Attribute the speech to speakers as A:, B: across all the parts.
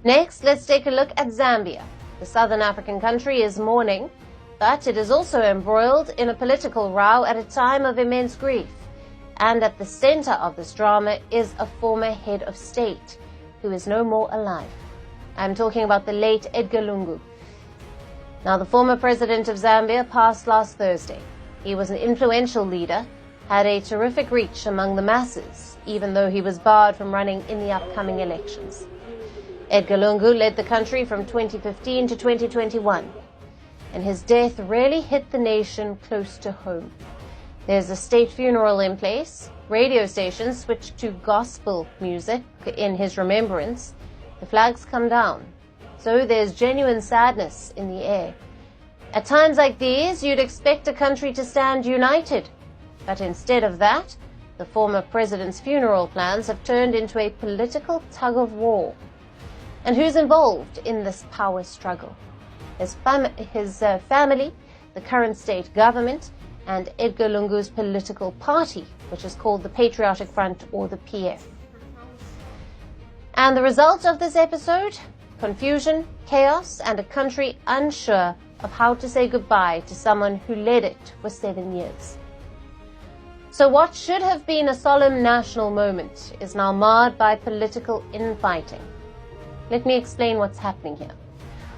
A: Next, let's take a look at Zambia. The southern African country is mourning, but it is also embroiled in a political row at a time of immense grief. And at the center of this drama is a former head of state who is no more alive. I'm talking about the late Edgar Lungu. Now, the former president of Zambia passed last Thursday. He was an influential leader, had a terrific reach among the masses, even though he was barred from running in the upcoming elections. Edgar Lungu led the country from 2015 to 2021, and his death really hit the nation close to home. There's a state funeral in place, radio stations switched to gospel music in his remembrance, the flags come down, so there's genuine sadness in the air. At times like these, you'd expect a country to stand united, but instead of that, the former president's funeral plans have turned into a political tug-of-war. And who's involved in this power struggle? His family, the current state government, and Edgar Lungu's political party, which is called the Patriotic Front, or the PF. And the result of this episode? Confusion, chaos, and a country unsure of how to say goodbye to someone who led it for 7 years. So what should have been a solemn national moment is now marred by political infighting. Let me explain what's happening here.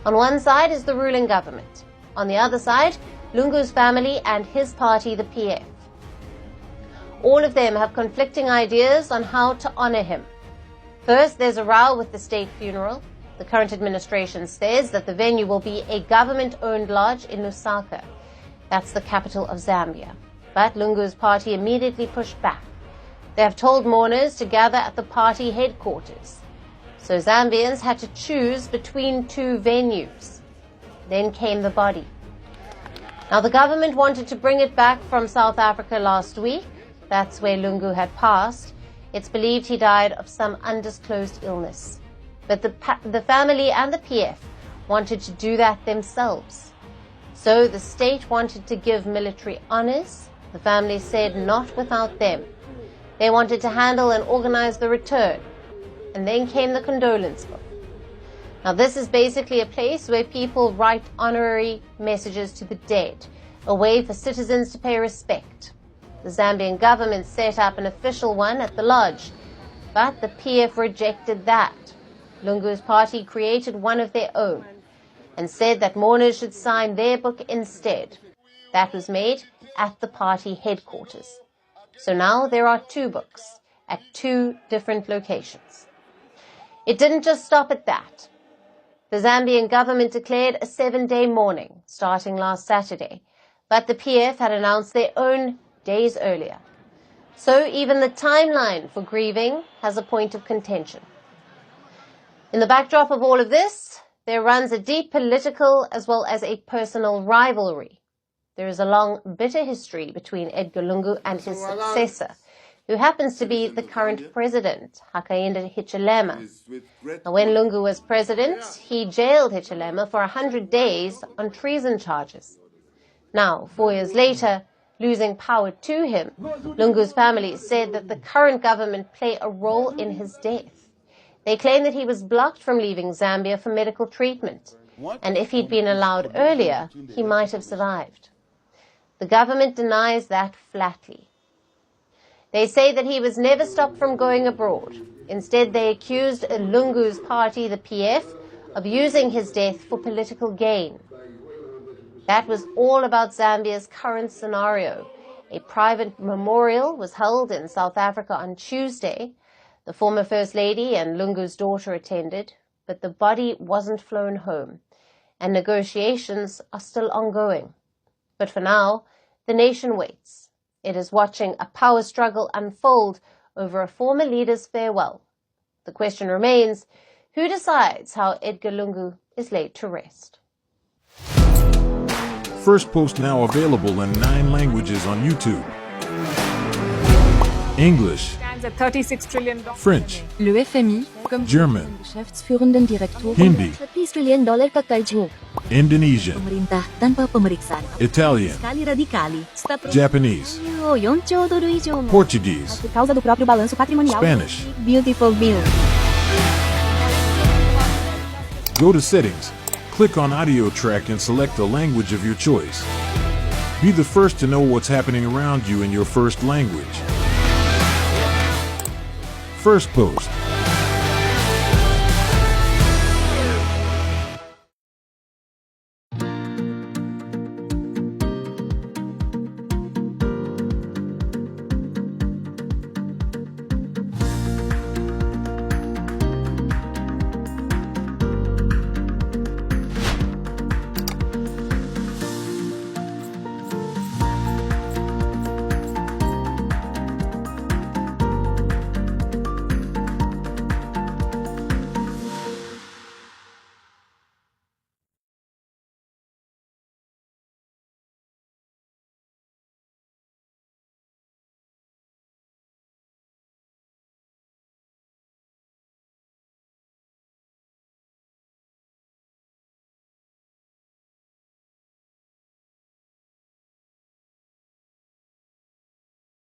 A: On one side is the ruling government. On the other side, Lungu's family and his party, the PF. All of them have conflicting ideas on how to honor him. First, there's a row with the state funeral. The current administration says that the venue will be a government-owned lodge in Lusaka. That's the capital of Zambia. But Lungu's party immediately pushed back. They have told mourners to gather at the party headquarters. So Zambians had to choose between two venues. Then came the body. Now, the government wanted to bring it back from South Africa last week. That's where Lungu had passed. It's believed he died of some undisclosed illness. But the family and the PF wanted to do that themselves. So the state wanted to give military honors. The family said not without them. They wanted to handle and organize the return. And then came the condolence book. Now, this is basically a place where people write honorary messages to the dead, a way for citizens to pay respect. The Zambian government set up an official one at the lodge, but the PF rejected that. Lungu's party created one of their own and said that mourners should sign their book instead. That was made at the party headquarters. So now there are two books at two different locations. It didn't just stop at that. The Zambian government declared a 7-day mourning starting last Saturday, but the PF had announced their own days earlier. So even the timeline for grieving has a point of contention. In the backdrop of all of this, there runs a deep political as well as a personal rivalry. There is a long, bitter history between Edgar Lungu and his successor, who happens to be the current president, Hakainde Hichilema. Now, when Lungu was president, he jailed Hichilema for 100 days on treason charges. Now, 4 years later, losing power to him, Lungu's family said that the current government played a role in his death. They claim that he was blocked from leaving Zambia for medical treatment, and if he'd been allowed earlier, he might have survived. The government denies that flatly. They say that he was never stopped from going abroad. Instead, they accused Lungu's party, the PF, of using his death for political gain. That was all about Zambia's current scenario. A private memorial was held in South Africa on Tuesday. The former First Lady and Lungu's daughter attended, but the body wasn't flown home, and negotiations are still ongoing. But for now, the nation waits. It is watching a power struggle unfold over a former leader's farewell. The question remains, who decides how Edgar Lungu is laid to rest?
B: First Post now available in 9 languages on YouTube. English,
C: $36 trillion.
B: French,
D: Le FMI, comme
B: German,
D: Geschäftsführenden Direktor,
B: Hindi,
D: $30 trillion kakarjo.
B: Indonesian,
D: Pemerintah tanpa pemeriksaan.
B: Italian,
D: Kali radikali.
B: Japanese,
D: 4 兆ドル以上も
B: Portuguese,
D: por causa do próprio balanço patrimonial.
B: Spanish.
D: Beautiful bill.
B: Go to Settings, click on Audio Track and select a language of your choice. Be the first to know what's happening around you in your first language. First post.